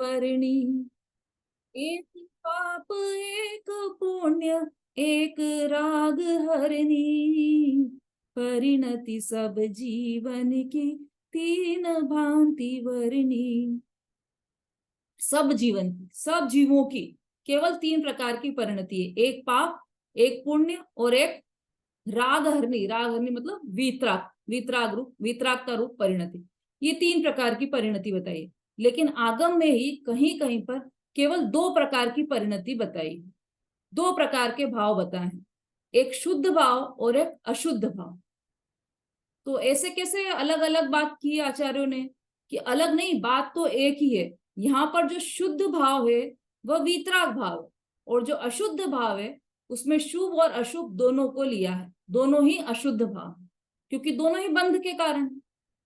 परिणी। एक पाप एक पुण्य एक राग हरणी, परिणति सब जीवन की तीन भांति वर्णी। सब जीवन की, सब जीवों की केवल तीन प्रकार की परिणति है, एक पाप, एक पुण्य और एक राग हरणी। राग हरणी मतलब वीतराग, वीतराग रूप, वीतराग का रूप परिणति। ये तीन प्रकार की परिणति बताई, लेकिन आगम में ही कहीं कहीं पर केवल दो प्रकार की परिणति बताई, दो प्रकार के भाव बताए हैं, एक शुद्ध भाव और एक अशुद्ध भाव। तो ऐसे कैसे अलग अलग बात की आचार्यों ने, कि अलग नहीं, बात तो एक ही है। यहाँ पर जो शुद्ध भाव है वह वीतराग भाव है, और जो अशुद्ध भाव है उसमें शुभ और अशुभ दोनों को लिया है, दोनों ही अशुद्ध भाव है, क्योंकि दोनों ही बंध के कारण,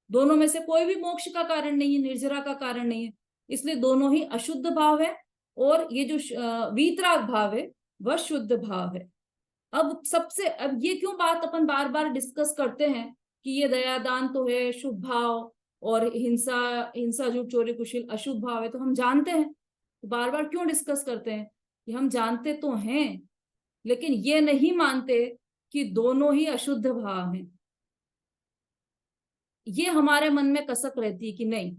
दोनों में से कोई भी मोक्ष का कारण नहीं है, निर्जरा का कारण नहीं है, इसलिए दोनों ही अशुद्ध भाव है। और ये जो वीतराग भाव है वह शुद्ध भाव है। अब ये क्यों बात अपन बार बार डिस्कस करते हैं कि ये दयादान तो है शुभ भाव, और हिंसा हिंसा झूठ चोरी कुशील अशुभ भाव है, तो हम जानते हैं, तो बार बार क्यों डिस्कस करते हैं कि हम जानते तो हैं, लेकिन ये नहीं मानते कि दोनों ही अशुद्ध भाव हैं। ये हमारे मन में कसक रहती है कि नहीं,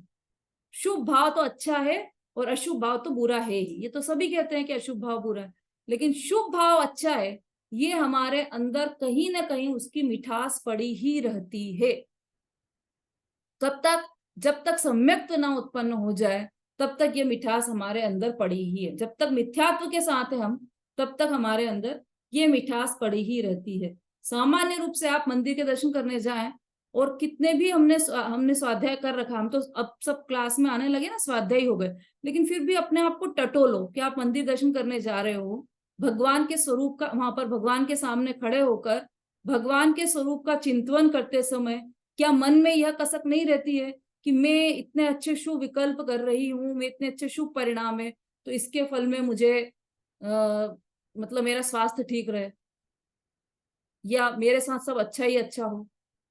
शुभ भाव तो अच्छा है और अशुभ भाव तो बुरा है ही। ये तो सभी कहते हैं कि अशुभ भाव बुरा है, लेकिन शुभ भाव अच्छा है, ये हमारे अंदर कहीं ना कहीं उसकी मिठास पड़ी ही रहती है। तब तक, जब तक सम्यक्त ना उत्पन्न हो जाए तब तक ये मिठास हमारे अंदर पड़ी ही है। जब तक मिथ्यात्व के साथ है हम, तब तक हमारे अंदर ये मिठास पड़ी ही रहती है। सामान्य रूप से आप मंदिर के दर्शन करने जाएं, और कितने भी हमने स्वाध्याय कर रखा, हम तो अब सब क्लास में आने लगे ना, स्वाध्याय हो गए, लेकिन फिर भी अपने आप को टटोलो कि आप मंदिर दर्शन करने जा रहे हो, भगवान के स्वरूप का, वहां पर भगवान के सामने खड़े होकर भगवान के स्वरूप का चिंतन करते समय क्या मन में यह कसक नहीं रहती है कि मैं इतने अच्छे शुभ विकल्प कर रही हूँ, मैं इतने अच्छे शुभ परिणाम है, तो इसके फल में मुझे मतलब मेरा स्वास्थ्य ठीक रहे, या मेरे साथ सब अच्छा ही अच्छा हो।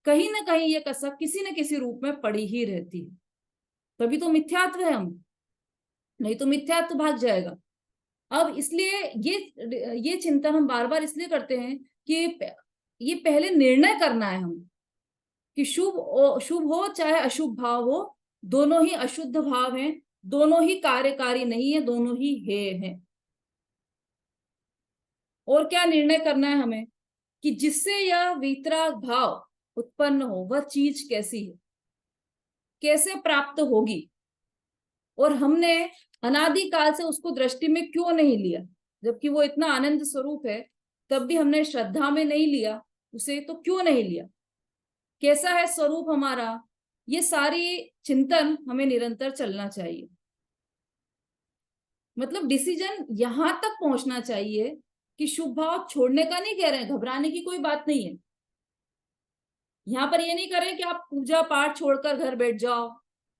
कहीं ना कहीं ये कसक किसी न किसी रूप में पड़ी ही रहती है, तभी तो मिथ्यात्व है हम, नहीं तो मिथ्यात्व भाग जाएगा। अब इसलिए ये चिंतन हम बार बार इसलिए करते हैं कि ये पहले निर्णय करना है हम, कि शुभ हो चाहे अशुभ भाव हो, दोनों ही अशुद्ध भाव हैं, दोनों ही कार्यकारी नहीं है, दोनों ही हे हैं। और क्या निर्णय करना है हमें, कि जिससे यह वीतराग भाव उत्पन्न हो वह चीज कैसी है, कैसे प्राप्त होगी, और हमने अनादिकाल से उसको दृष्टि में क्यों नहीं लिया, जबकि वो इतना आनंद स्वरूप है, तब भी हमने श्रद्धा में नहीं लिया उसे, तो क्यों नहीं लिया, कैसा है स्वरूप हमारा, ये सारी चिंतन हमें निरंतर चलना चाहिए। मतलब डिसीजन यहां तक पहुंचना चाहिए कि शुभ भाव छोड़ने का नहीं कह रहे हैं, घबराने की कोई बात नहीं है। यहाँ पर ये नहीं करें कि आप पूजा पाठ छोड़कर घर बैठ जाओ,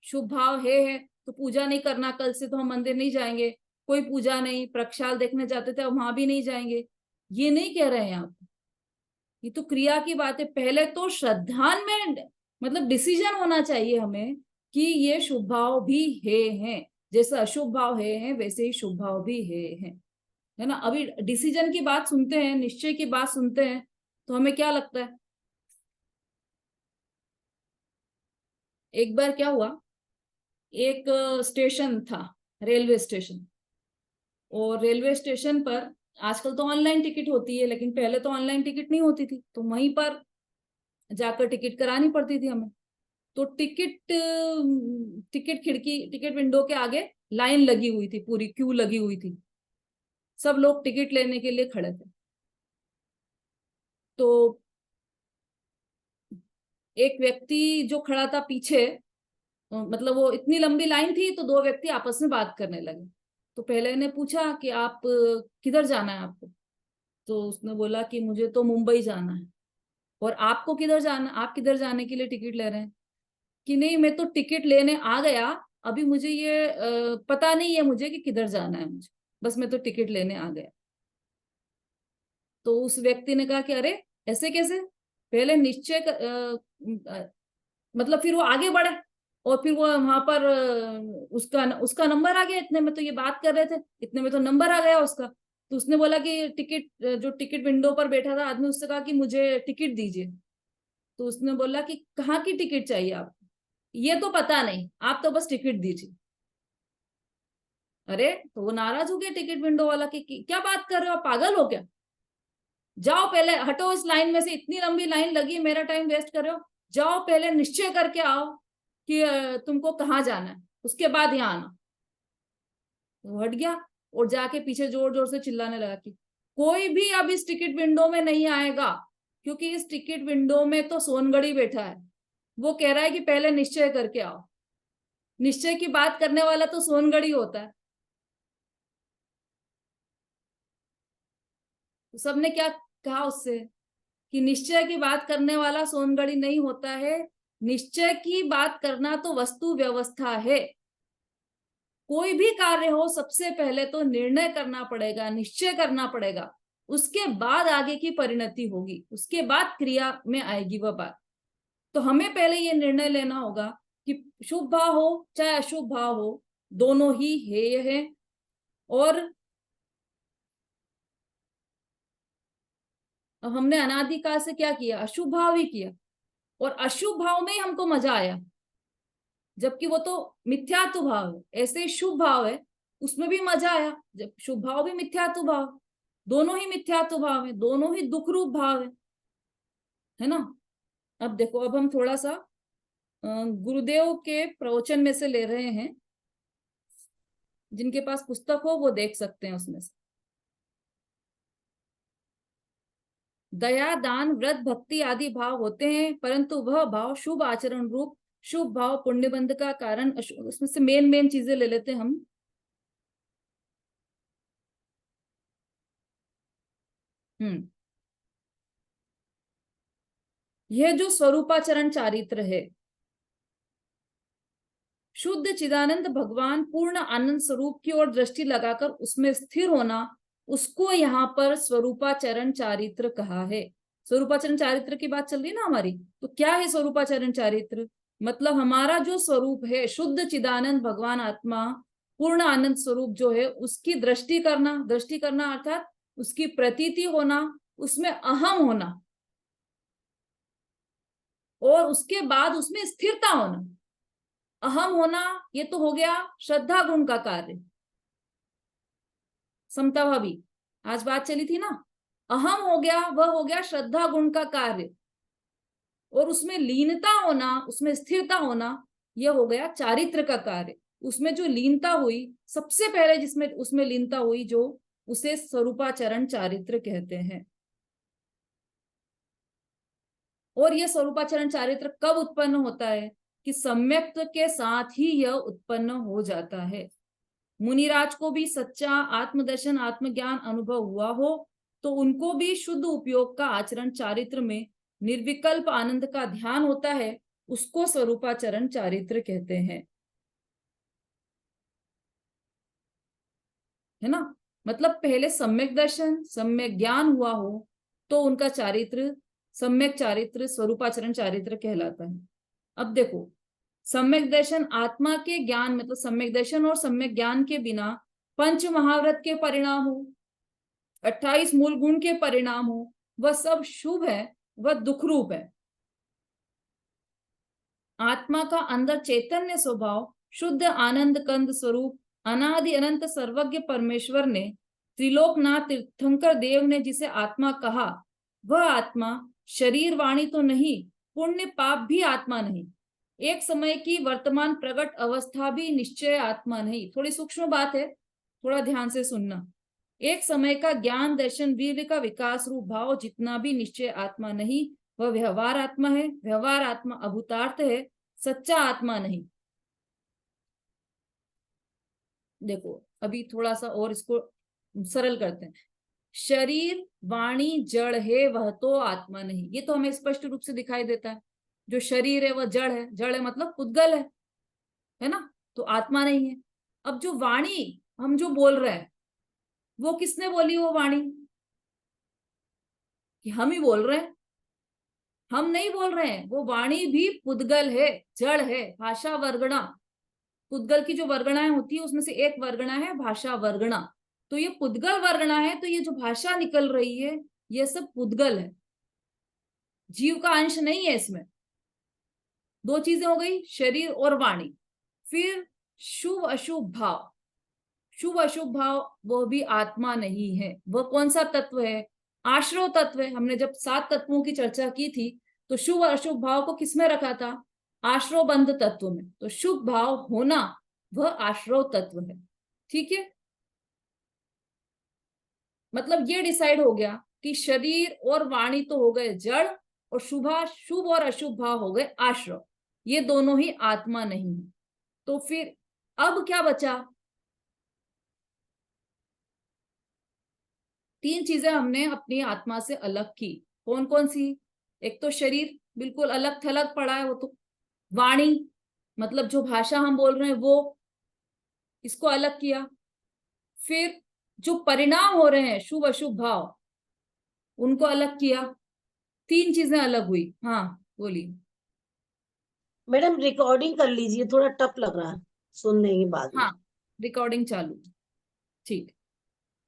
शुभ भाव है तो पूजा नहीं करना, कल से तो हम मंदिर नहीं जाएंगे, कोई पूजा नहीं, प्रक्षाल देखने जाते थे वहां भी नहीं जाएंगे, ये नहीं कह रहे हैं आप। ये तो क्रिया की बात है। पहले तो श्रद्धान में मतलब डिसीजन होना चाहिए हमें कि ये शुभ भाव भी हैं, जैसे अशुभ भाव हैं वैसे ही शुभ भाव भी है ना। अभी डिसीजन की बात सुनते हैं, निश्चय की बात सुनते हैं, तो हमें क्या लगता है, एक बार क्या हुआ, एक स्टेशन था, रेलवे स्टेशन, और रेलवे स्टेशन पर आजकल तो ऑनलाइन टिकट होती है, लेकिन पहले तो ऑनलाइन टिकट नहीं होती थी, तो वहीं पर जाकर टिकट करानी पड़ती थी हमें। तो टिकट खिड़की, टिकट विंडो के आगे लाइन लगी हुई थी, पूरी क्यू लगी हुई थी, सब लोग टिकट लेने के लिए खड़े थे। तो एक व्यक्ति जो खड़ा था पीछे, मतलब वो इतनी लंबी लाइन थी, तो दो व्यक्ति आपस में बात करने लगे। तो पहले ने पूछा कि आप किधर जाना है आपको, तो उसने बोला कि मुझे तो मुंबई जाना है। और आपको किधर जाना, आप किधर जाने के लिए टिकट ले रहे हैं, कि नहीं मैं तो टिकट लेने आ गया, अभी मुझे ये पता नहीं है मुझे कि किधर जाना है मुझे, बस मैं तो टिकट लेने आ गया। तो उस व्यक्ति ने कहा कि अरे ऐसे कैसे, पहले निश्चय मतलब फिर वो आगे बढ़े और फिर वो वहां पर उसका उसका नंबर आ गया, इतने में तो ये बात कर रहे थे, इतने में तो नंबर आ गया उसका। तो उसने बोला कि टिकट, जो टिकट विंडो पर बैठा था आदमी, उससे कहा कि मुझे टिकट दीजिए। तो उसने बोला कि कहाँ की टिकट चाहिए आपको? ये तो पता नहीं, आप तो बस टिकट दीजिए। अरे तो वो नाराज हो गया टिकट विंडो वाला कि क्या बात कर रहे हो, आप पागल हो क्या? जाओ पहले हटो इस लाइन में से, इतनी लंबी लाइन लगी, मेरा टाइम वेस्ट कर रहे हो। जाओ पहले निश्चय करके आओ कि तुमको कहाँ जाना है, उसके बाद यहाँ आना। वो हट गया और जाके पीछे जोर जोर से चिल्लाने लगा कि कोई भी अब इस टिकट विंडो में नहीं आएगा, क्योंकि इस टिकट विंडो में तो सोनगढ़ी बैठा है। वो कह रहा है कि पहले निश्चय करके आओ। निश्चय की बात करने वाला तो सोनगढ़ी होता है। तो सबने क्या कहा उससे कि निश्चय की बात करने वाला सोनगढ़ी नहीं होता है, निश्चय की बात करना तो वस्तु व्यवस्था है। कोई भी कार्य हो, सबसे पहले तो निर्णय करना पड़ेगा, निश्चय करना पड़ेगा, उसके बाद आगे की परिणति होगी, उसके बाद क्रिया में आएगी वह बात। तो हमें पहले ये निर्णय लेना होगा कि शुभ भाव हो चाहे अशुभ भाव हो, दोनों ही हेय है। और हमने अनादिकाल से क्या किया, अशुभ भाव ही किया, और अशुभ भाव में ही हमको मजा आया, जबकि वो तो मिथ्यात्व भाव है। ऐसे ही शुभ भाव है, उसमें भी मजा आया, जब शुभ भाव भी मिथ्यात्व भाव, दोनों ही मिथ्यात्व भाव है, दोनों ही दुख रूप भाव है ना। अब देखो, अब हम थोड़ा सा गुरुदेव के प्रवचन में से ले रहे हैं, जिनके पास पुस्तक हो वो देख सकते हैं उसमें से। दया, दान, व्रत, भक्ति आदि भाव होते हैं, परंतु वह भाव शुभ आचरण रूप, शुभ भाव पुण्यबंध का कारण। उसमें से मेन मेन चीजें ले लेते हैं हम। हम्म यह जो स्वरूपाचरण चारित्र है, शुद्ध चिदानंद भगवान पूर्ण आनंद स्वरूप की ओर दृष्टि लगाकर उसमें स्थिर होना, उसको यहाँ पर स्वरूपाचरण चारित्र कहा है। स्वरूपाचरण चारित्र की बात चल रही है ना हमारी, तो क्या है स्वरूपाचरण चारित्र? मतलब हमारा जो स्वरूप है, शुद्ध चिदानंद भगवान आत्मा पूर्ण आनंद स्वरूप जो है, उसकी दृष्टि करना, दृष्टि करना अर्थात उसकी प्रतीति होना, उसमें अहम होना, और उसके बाद उसमें स्थिरता होना। अहम होना, ये तो हो गया श्रद्धा गुण का कार्य। समता भाभी, आज बात चली थी ना, अहम हो गया, वह हो गया श्रद्धा गुण का कार्य, और उसमें लीनता होना, उसमें स्थिरता होना, यह हो गया चारित्र का कार्य। उसमें जो लीनता हुई, सबसे पहले जिसमें उसमें लीनता हुई, जो उसे स्वरूपाचरण चारित्र कहते हैं। और यह स्वरूपाचरण चारित्र कब उत्पन्न होता है? कि सम्यक्त्व के साथ ही यह उत्पन्न हो जाता है। मुनिराज को भी सच्चा आत्मदर्शन आत्मज्ञान अनुभव हुआ हो, तो उनको भी शुद्ध उपयोग का आचरण चारित्र में निर्विकल्प आनंद का ध्यान होता है, उसको स्वरूपाचरण चारित्र कहते हैं, है ना। मतलब पहले सम्यक दर्शन सम्यक ज्ञान हुआ हो, तो उनका चारित्र सम्यक चारित्र स्वरूपाचरण चारित्र कहलाता है। अब देखो, सम्यक दर्शन आत्मा के ज्ञान, मतलब सम्यक दर्शन और सम्यक ज्ञान के बिना पंच महाव्रत के परिणाम हो, 28 मूल गुण के परिणाम हो, वह सब शुभ है, वह दुख रूप है। आत्मा का अंदर चैतन्य स्वभाव, शुद्ध आनंद कंद स्वरूप, अनादि अनंत सर्वज्ञ परमेश्वर ने, त्रिलोकनाथ तीर्थंकर देव ने जिसे आत्मा कहा, वह आत्मा शरीर वाणी तो नहीं, पुण्य पाप भी आत्मा नहीं, एक समय की वर्तमान प्रकट अवस्था भी निश्चय आत्मा नहीं। थोड़ी सूक्ष्म बात है, थोड़ा ध्यान से सुनना। एक समय का ज्ञान दर्शन वीर्य का विकास रूप भाव जितना भी निश्चय आत्मा नहीं, वह व्यवहार आत्मा है। व्यवहार आत्मा अभूतार्थ है, सच्चा आत्मा नहीं। देखो अभी थोड़ा सा और इसको सरल करते हैं। शरीर वाणी जड़ है, वह तो आत्मा नहीं, ये तो हमें स्पष्ट रूप से दिखाई देता है। जो शरीर है वह जड़ है, जड़ है मतलब पुद्गल है ना, तो आत्मा नहीं है। अब जो वाणी हम जो बोल रहे हैं, वो किसने बोली वो वाणी? कि हम ही बोल रहे हैं। हम नहीं बोल रहे हैं, वो वाणी भी पुद्गल है, जड़ है, भाषा वर्गणा। पुद्गल की जो वर्गणाएं होती है उसमें से एक वर्गणा है भाषा वर्गणा। तो ये पुद्गल वर्गणा है, तो ये जो भाषा निकल रही है ये सब पुद्गल है, जीव का अंश नहीं है इसमें। दो चीजें हो गई, शरीर और वाणी। फिर शुभ अशुभ भाव, शुभ अशुभ भाव वह भी आत्मा नहीं है। वह कौन सा तत्व है? आश्रव तत्व है। हमने जब 7 तत्वों की चर्चा की थी तो शुभ और अशुभ भाव को किसमें रखा था? आश्रव बंध तत्व में। तो शुभ भाव होना वह आश्रव तत्व है। ठीक है, मतलब ये डिसाइड हो गया कि शरीर और वाणी तो हो गए जड़, और शुभ और अशुभ भाव हो गए आश्रव। ये दोनों ही आत्मा नहीं है। तो फिर अब क्या बचा? 3 चीजें हमने अपनी आत्मा से अलग की। कौन कौन सी? एक तो शरीर बिल्कुल अलग थलग पड़ा है, वो तो। वाणी मतलब जो भाषा हम बोल रहे हैं वो, इसको अलग किया। फिर जो परिणाम हो रहे हैं शुभ अशुभ भाव, उनको अलग किया। 3 चीजें अलग हुई। हाँ बोलिए। मैडम रिकॉर्डिंग कर लीजिए, थोड़ा टफ लग रहा है सुनने के बाद में। हाँ, रिकॉर्डिंग चालू। ठीक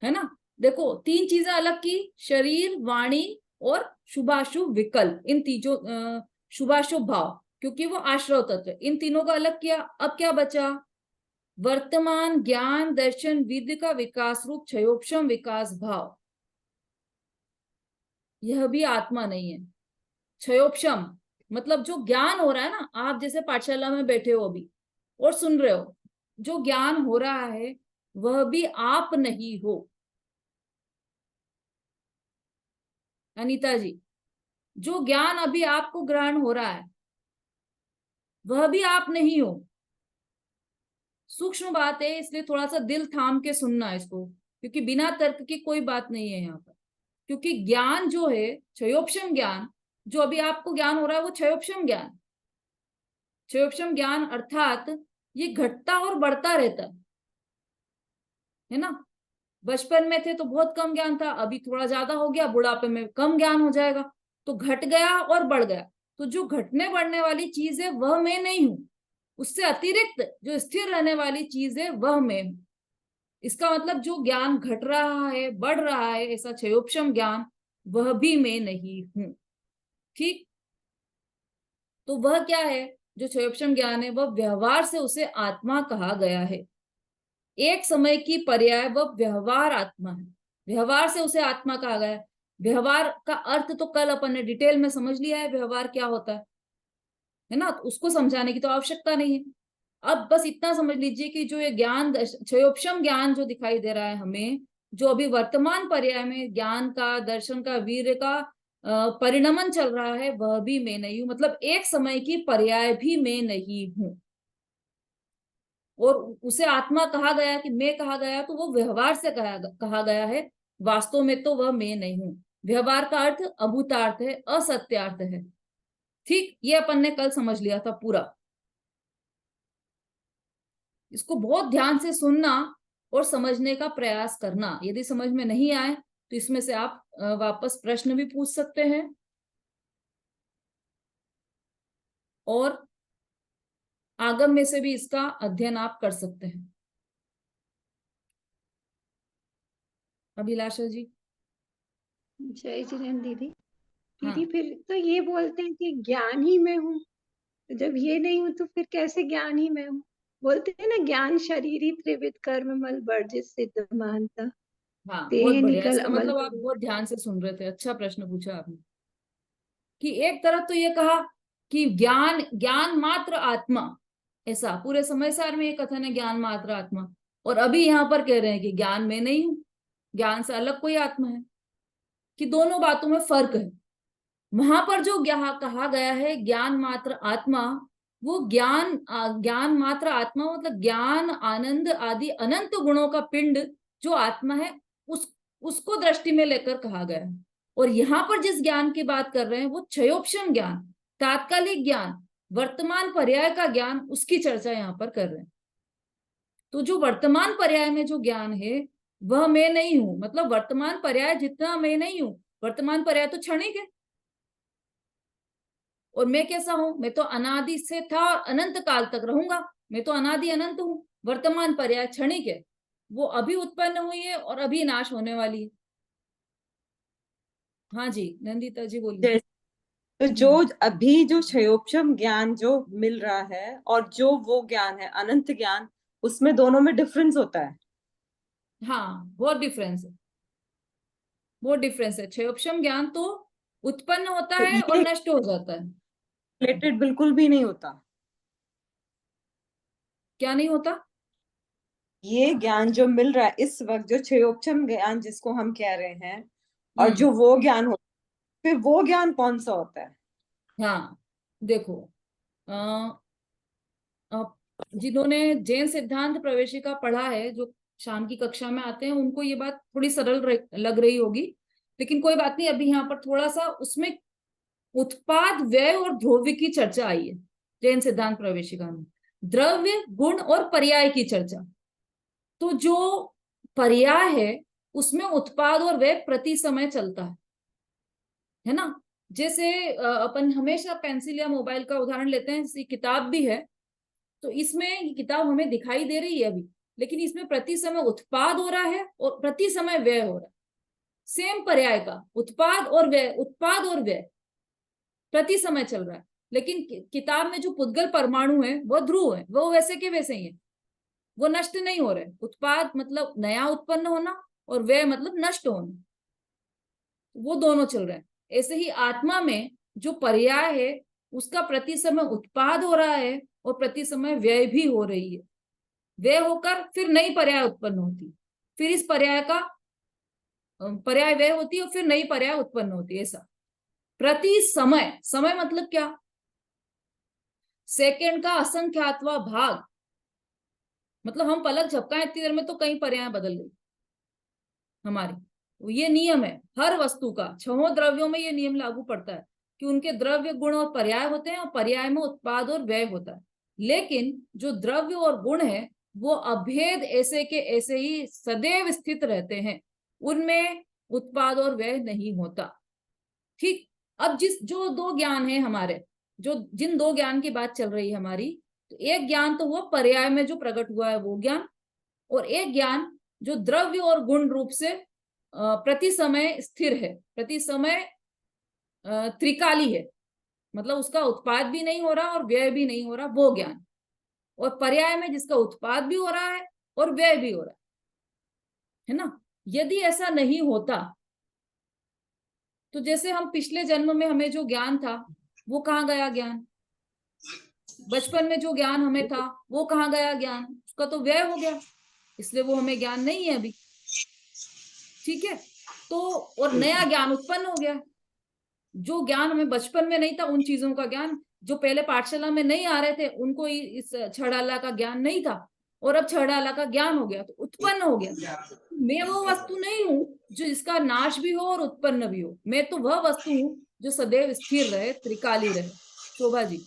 है ना। देखो 3 चीजें अलग की, शरीर, वाणी और शुभाशुभ विकल्प। इन तीनों शुभाशुभ भाव, क्योंकि वो आश्रव तत्व है, इन तीनों को अलग किया। अब क्या बचा? वर्तमान ज्ञान दर्शन विधि का विकास रूप क्षयोक्षम विकास भाव। यह भी आत्मा नहीं है। क्षयोक्षम मतलब जो ज्ञान हो रहा है ना, आप जैसे पाठशाला में बैठे हो अभी और सुन रहे हो, जो ज्ञान हो रहा है वह भी आप नहीं हो। अनीता जी, जो ज्ञान अभी आपको ग्रहण हो रहा है वह भी आप नहीं हो। सूक्ष्म बात है, इसलिए थोड़ा सा दिल थाम के सुनना इसको, क्योंकि बिना तर्क की कोई बात नहीं है यहाँ पर। क्योंकि ज्ञान जो है क्षयोक्षम ज्ञान, जो अभी आपको ज्ञान हो रहा है वो क्षयोक्षम ज्ञान। क्षयोक्षम ज्ञान अर्थात ये घटता और बढ़ता रहता है ना। बचपन में थे तो बहुत कम ज्ञान था, अभी थोड़ा ज्यादा हो गया, बुढ़ापे में कम ज्ञान हो जाएगा। तो घट गया और बढ़ गया। तो जो घटने बढ़ने वाली चीज है वह मैं नहीं हूं, उससे अतिरिक्त जो स्थिर रहने वाली चीज है वह मैं हूं। इसका मतलब जो ज्ञान घट रहा है बढ़ रहा है, ऐसा क्षयोक्षम ज्ञान, वह भी मैं नहीं हूं। ठीक। तो वह क्या है? जो क्षयोक्षम ज्ञान है वह व्यवहार से उसे आत्मा कहा गया है। एक समय की पर्याय वह व्यवहार आत्मा है। व्यवहार से उसे आत्मा कहा गया है। व्यवहार का अर्थ तो कल अपन ने डिटेल में समझ लिया है, व्यवहार क्या होता है ना, तो उसको समझाने की तो आवश्यकता नहीं है। अब बस इतना समझ लीजिए कि जो ये ज्ञान क्षयोक्षम ज्ञान जो दिखाई दे रहा है हमें, जो अभी वर्तमान पर्याय में ज्ञान का, दर्शन का, वीर्य का परिणमन चल रहा है, वह भी मैं नहीं हूं। मतलब एक समय की पर्याय भी मैं नहीं हूं। और उसे आत्मा कहा गया कि मैं कहा गया, तो वो व्यवहार से कहा गया है। वास्तव में तो वह मैं नहीं हूं। व्यवहार का अर्थ अभूतार्थ है, असत्यार्थ है। ठीक, ये अपन ने कल समझ लिया था पूरा। इसको बहुत ध्यान से सुनना और समझने का प्रयास करना। यदि समझ में नहीं आए तो इसमें से आप वापस प्रश्न भी पूछ सकते हैं और आगम में से भी इसका अध्ययन आप कर सकते हैं। अभिलाषा जी। जय जिनेन्द्र दीदी। हाँ, दीदी फिर तो ये बोलते हैं कि ज्ञान ही मैं हूँ, तो जब ये नहीं हूँ तो फिर कैसे ज्ञान ही मैं हूँ? बोलते हैं ना, ज्ञान शरीरी त्रिविध कर्म मल वर्जित सिद्ध महानता, हाँ, बहुत देह बढ़िया। निकल इसका अमल। मतलब आप बहुत ध्यान से सुन रहे थे। अच्छा प्रश्न पूछा आपने। कि एक तरफ तो ये कहा कि ज्ञान ज्ञान मात्र आत्मा, ऐसा पूरे समय सार में ये कथन है, ज्ञान मात्र आत्मा। और अभी यहाँ पर कह रहे हैं कि ज्ञान में नहीं हूं, ज्ञान से अलग कोई आत्मा है। कि दोनों बातों में फर्क है। वहां पर जो कहा गया है ज्ञान मात्र आत्मा, वो ज्ञान मात्र आत्मा मतलब ज्ञान आनंद आदि अनंत गुणों का पिंड जो आत्मा है, उसको दृष्टि में लेकर कहा गया है। और यहाँ पर जिस ज्ञान की बात कर रहे हैं वो क्षयोक्षम ज्ञान, तात्कालिक ज्ञान, वर्तमान पर्याय का ज्ञान, उसकी चर्चा यहाँ पर कर रहे हैं। तो जो वर्तमान पर्याय में जो ज्ञान है वह मैं नहीं हूं। मतलब वर्तमान पर्याय जितना मैं नहीं हूं, वर्तमान पर्याय तो क्षणिक है। और मैं कैसा हूं? मैं तो अनादि से था और अनंत काल तक रहूंगा। मैं तो अनादि अनंत हूं। वर्तमान पर्याय क्षणिक है, वो अभी उत्पन्न हुई है और अभी नाश होने वाली है। हाँ जी नंदिता जी बोलिए। जैसे तो जो हम्म। अभी जो क्षयोपम ज्ञान जो मिल रहा है और जो वो ज्ञान है अनंत ज्ञान, उसमें दोनों में डिफरेंस होता है। हाँ बहुत डिफरेंस है, बहुत डिफरेंस है। क्षयोपम ज्ञान तो उत्पन्न होता तो है और ये नष्ट हो जाता है। रिलेटेड बिल्कुल भी नहीं होता। क्या नहीं होता? ये ज्ञान जो मिल रहा है इस वक्त, जो क्षयोपम ज्ञान जिसको हम कह रहे हैं, और हम्म। जो वो ज्ञान होता है, फिर वो ज्ञान कौन सा होता है? हाँ देखो, अ, अ, जिन्होंने जैन सिद्धांत प्रवेशिका पढ़ा है, जो शाम की कक्षा में आते हैं, उनको ये बात थोड़ी सरल लग रही होगी, लेकिन कोई बात नहीं। अभी यहाँ पर थोड़ा सा उसमें उत्पाद व्यय और द्रव्य की चर्चा आई है जैन सिद्धांत प्रवेशिका में। द्रव्य गुण और पर्याय की चर्चा। तो जो पर्याय है उसमें उत्पाद और व्यय प्रति समय चलता है ना। जैसे अपन हमेशा पेंसिल या मोबाइल का उदाहरण लेते हैं, जैसे किताब भी है, तो इसमें ये किताब हमें दिखाई दे रही है अभी, लेकिन इसमें प्रति समय उत्पाद हो रहा है और प्रति समय व्यय हो रहा है। सेम पर्याय का उत्पाद और व्यय, उत्पाद और व्यय प्रति समय चल रहा है। लेकिन किताब में जो पुद्गल परमाणु है वो ध्रुव है, वो वैसे के वैसे ही है, वो नष्ट नहीं हो रहे। उत्पाद मतलब नया उत्पन्न होना और व्यय मतलब नष्ट होना, वो दोनों चल रहे हैं। ऐसे ही आत्मा में जो पर्याय है उसका प्रति समय उत्पाद हो रहा है और प्रति समय व्यय भी हो रही है। व्यय होकर फिर नई पर्याय उत्पन्न होती, फिर इस पर्याय का पर्याय व्यय होती है और फिर नई पर्याय उत्पन्न होती है। ऐसा प्रति समय, समय मतलब क्या? सेकंड का असंख्यातवां भाग, मतलब हम पलक झपकाएं इतनी देर में तो कई पर्याय बदल गई हमारी। ये नियम है हर वस्तु का, छहों द्रव्यों में ये नियम लागू पड़ता है कि उनके द्रव्य गुण और पर्याय होते हैं और पर्याय में उत्पाद और व्यय होता है। लेकिन जो द्रव्य और गुण है वो अभेद ऐसे के ऐसे ही सदैव स्थित रहते हैं, उनमें उत्पाद और व्यय नहीं होता। ठीक। अब जो दो ज्ञान है हमारे, जो जिन दो ज्ञान की बात चल रही है हमारी, तो एक ज्ञान तो हुआ पर्याय में जो प्रकट हुआ है वो ज्ञान, और एक ज्ञान जो द्रव्य और गुण रूप से प्रति समय स्थिर है, प्रति समय त्रिकाली है, मतलब उसका उत्पाद भी नहीं हो रहा और व्यय भी नहीं हो रहा, वो ज्ञान। और पर्याय में जिसका उत्पाद भी हो रहा है और व्यय भी हो रहा है ना। यदि ऐसा नहीं होता तो जैसे हम पिछले जन्म में हमें जो ज्ञान था वो कहाँ गया ज्ञान? बचपन में जो ज्ञान हमें था वो कहाँ गया ज्ञान? उसका तो व्यय हो गया, इसलिए वो हमें ज्ञान नहीं है अभी। ठीक है। तो और नया ज्ञान उत्पन्न हो गया। जो ज्ञान हमें बचपन में नहीं था, उन चीजों का ज्ञान, जो पहले पाठशाला में नहीं आ रहे थे उनको इस छड़ाला का ज्ञान नहीं था, और अब छड़ाला का ज्ञान हो गया, तो उत्पन्न हो गया। मैं वो वस्तु नहीं हूं जो जिसका नाश भी हो और उत्पन्न भी हो। मैं तो वह वस्तु हूं जो सदैव स्थिर रहे, त्रिकाली रहे। शोभा जी।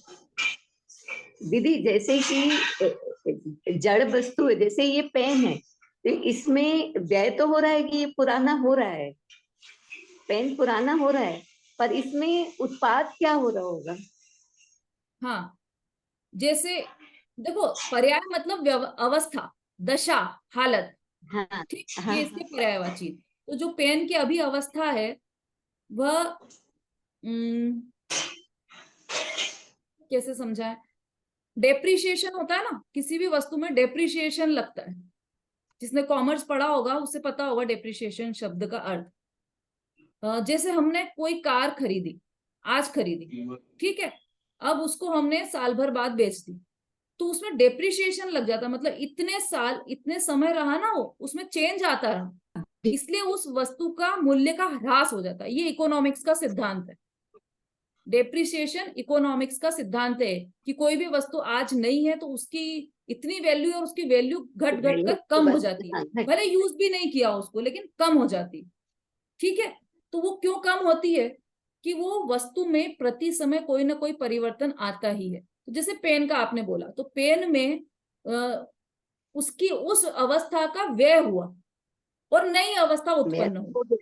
दीदी, जैसे कि जड़ वस्तु है, जैसे ये पेन है, तो इसमें व्यय तो हो रहा है कि ये पुराना हो रहा है, पेन पुराना हो रहा है, पर इसमें उत्पाद क्या हो रहा होगा? हाँ जैसे देखो, पर्याय मतलब अवस्था, दशा, हालत। हाँ ठीक, हाँ ये इसके पर्यायवाची। तो जो पेन की अभी अवस्था है वह कैसे समझाए? डेप्रिशिएशन होता है ना, किसी भी वस्तु में डेप्रिशिएशन लगता है। जिसने कॉमर्स पढ़ा होगा उसे पता होगा डेप्रिशिएशन शब्द का अर्थ। जैसे हमने कोई कार खरीदी, आज खरीदी, ठीक है, अब उसको हमने साल भर बाद बेच दी, तो उसमें डेप्रिशिएशन लग जाता, मतलब इतने साल इतने समय रहा ना वो, उसमें चेंज आता रहा, इसलिए उस वस्तु का मूल्य का ह्रास हो जाता है। ये इकोनॉमिक्स का सिद्धांत है। डेप्रिसिएशन इकोनॉमिक्स का सिद्धांत है कि कोई भी वस्तु आज नहीं है तो उसकी इतनी वैल्यू है और उसकी वैल्यू घट घट कर कम हो जाती है, भले यूज भी नहीं किया उसको लेकिन कम हो जाती है। ठीक है। तो वो क्यों कम होती है? कि वो वस्तु में प्रति समय कोई ना कोई परिवर्तन आता ही है। तो जैसे पेन का आपने बोला, तो पेन में उसकी उस अवस्था का व्यय हुआ और नई अवस्था उत्पन्न हुई,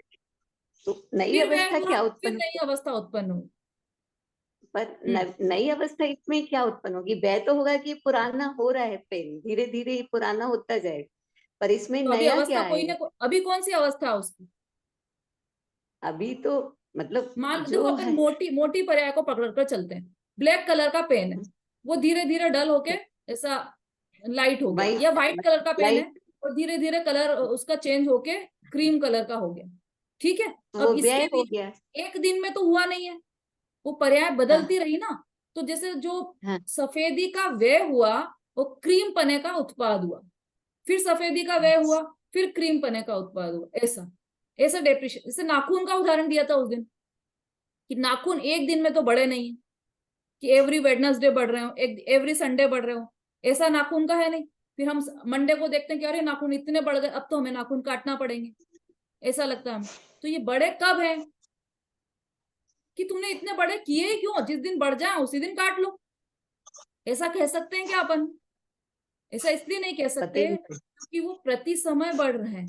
तो नई फिर व्यय अवस्था हुआ, क्या फिर उत्पन्न? नई अवस्था उत्पन्न हुई। पर नई अवस्था इसमें क्या उत्पन्न होगी? व्यय तो होगा कि पुराना हो रहा है पेन, धीरे धीरे ये पुराना होता जाएगा, पर इसमें तो अभी नया अवस्था क्या कोई है? ना अभी कौन सी अवस्था है उसकी? अभी तो मतलब मान देखो, जो अपन है, मोटी मोटी पर्याय को पकड़ कर चलते हैं। ब्लैक कलर का पेन है, वो धीरे धीरे डल होके ऐसा लाइट हो गया, या व्हाइट कलर का पेन है लाइट, और धीरे धीरे कलर उसका चेंज होके क्रीम कलर का हो गया। ठीक है, वो अब इसके व्यय हो भी गया। एक दिन में तो हुआ नहीं है, वो पर्याय बदलती रही ना। तो जैसे जो हाँ, सफेदी का व्यय हुआ, वो क्रीम पने का उत्पाद हुआ, फिर सफेदी का व्यय हुआ, फिर क्रीम पने का उत्पाद हुआ। ऐसा ऐसा डेप्रिशिएशन। जैसे नाखून का उदाहरण दिया था उस दिन, कि नाखून एक दिन में तो बढ़े नहीं है, कि एवरी वेडनेसडे बढ़ रहे हो, एवरी संडे बढ़ रहे हो, ऐसा नाखून का है नहीं। फिर हम मंडे को देखते हैं कि अरे नाखून इतने बढ़ गए, अब तो हमें नाखून काटना पड़ेंगे, ऐसा लगता है हमें। तो ये बड़े कब है? कि तुमने इतने बड़े किए ही क्यों? जिस दिन बढ़ जाए उसी दिन काट लो, ऐसा कह सकते हैं क्या अपन? ऐसा इसलिए नहीं कह पता ही सकते नहीं। क्योंकि वो प्रति समय बढ़ रहे हैं।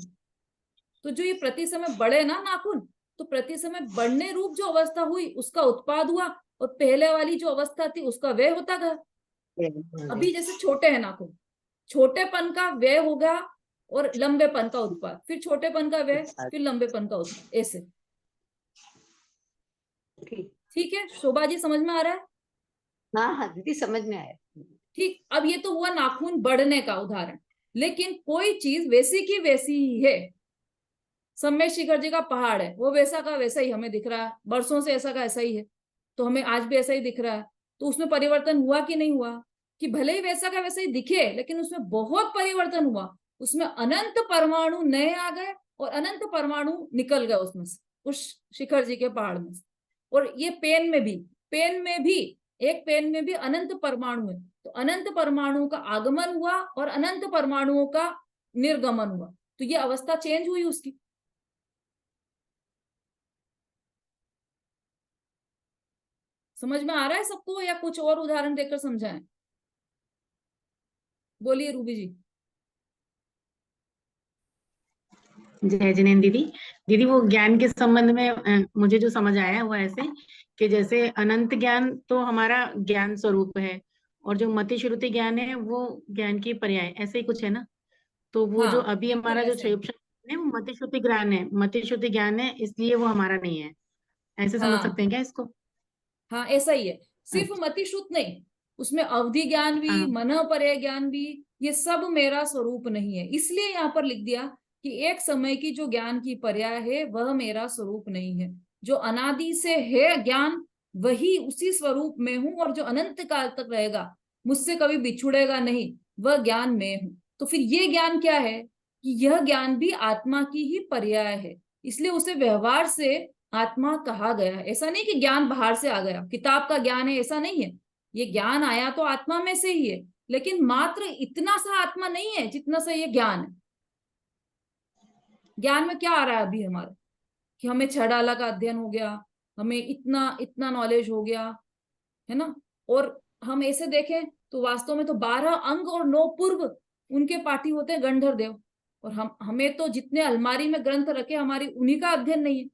तो जो ये प्रति समय बढ़े ना नाखून, तो प्रति समय बढ़ने रूप जो अवस्था हुई उसका उत्पाद हुआ, और पहले वाली जो अवस्था थी उसका व्यय होता गया। अभी जैसे छोटे हैं नाखून, छोटेपन का व्यय होगा और लंबेपन का उत्पाद, फिर छोटेपन का व्यय, फिर लंबेपन का उत्पाद, ऐसे। ठीक। ठीक है, शोभा जी समझ में आ रहा है? हाँ हाँ दीदी, समझ में आया। ठीक, अब ये तो हुआ नाखून बढ़ने का उदाहरण। लेकिन कोई चीज वैसी की वैसी ही है। सम्मेद शिखर जी का पहाड़ है, वो वैसा का वैसा ही हमें दिख रहा है, बरसों से ऐसा का ऐसा ही है, तो हमें आज भी ऐसा ही दिख रहा है। तो उसमें परिवर्तन हुआ कि नहीं हुआ? कि भले ही वैसा का वैसा ही दिखे, लेकिन उसमें बहुत परिवर्तन हुआ। उसमें अनंत परमाणु नए आ गए और अनंत परमाणु निकल गए उसमें से, उस शिखर जी के पहाड़ में से। और ये पेन में भी, एक पेन में भी अनंत परमाणु है, तो अनंत परमाणुओं का आगमन हुआ और अनंत परमाणुओं का निर्गमन हुआ, तो ये अवस्था चेंज हुई उसकी। समझ में आ रहा है सबको, या कुछ और उदाहरण देकर समझाएं? बोलिए रूबी जी। जय जिनेन्द्र दीदी। दीदी वो ज्ञान के संबंध में मुझे जो समझ आया वो ऐसे कि जैसे अनंत ज्ञान तो हमारा ज्ञान स्वरूप है, और जो मति श्रुति ज्ञान है वो ज्ञान की पर्याय, ऐसे ही कुछ है ना? तो वो जो हाँ, अभी बिल्कुल हमारा जो ऐसा ही। क्षयोपशन है वो मति श्रुति ज्ञान है, मति श्रुति ज्ञान है, इसलिए वो हमारा नहीं है, ऐसे समझ सकते हाँ हैं क्या इसको? हाँ, ऐसा ही है। सिर्फ अच्छा। मति श्रुत नहीं, उसमें अवधि ज्ञान भी, हाँ। मन पर्याय ज्ञान भी, ये सब मेरा स्वरूप नहीं है। इसलिए यहाँ पर लिख दिया कि एक समय की जो ज्ञान की पर्याय है वह मेरा स्वरूप नहीं है। जो अनादि से है ज्ञान, वही उसी स्वरूप में हूं, और जो अनंत काल तक रहेगा, मुझसे कभी बिछुड़ेगा नहीं, वह ज्ञान में हूं। तो फिर ये ज्ञान क्या है? कि यह ज्ञान भी आत्मा की ही पर्याय है, इसलिए उसे व्यवहार से आत्मा कहा गया है। ऐसा नहीं कि ज्ञान बाहर से आ गया, किताब का ज्ञान है, ऐसा नहीं है। ये ज्ञान आया तो आत्मा में से ही है, लेकिन मात्र इतना सा आत्मा नहीं है जितना सा ये ज्ञान है। ज्ञान में क्या आ रहा है अभी हमारे, कि हमें छह डाला का अध्ययन हो गया, हमें इतना इतना नॉलेज हो गया, है ना। और हम ऐसे देखें तो वास्तव में तो 12 अंग और 9 पूर्व उनके पाठी होते हैं गंधर्व देव। और हमें तो जितने अलमारी में ग्रंथ रखे, हमारी उन्हीं का अध्ययन नहीं है।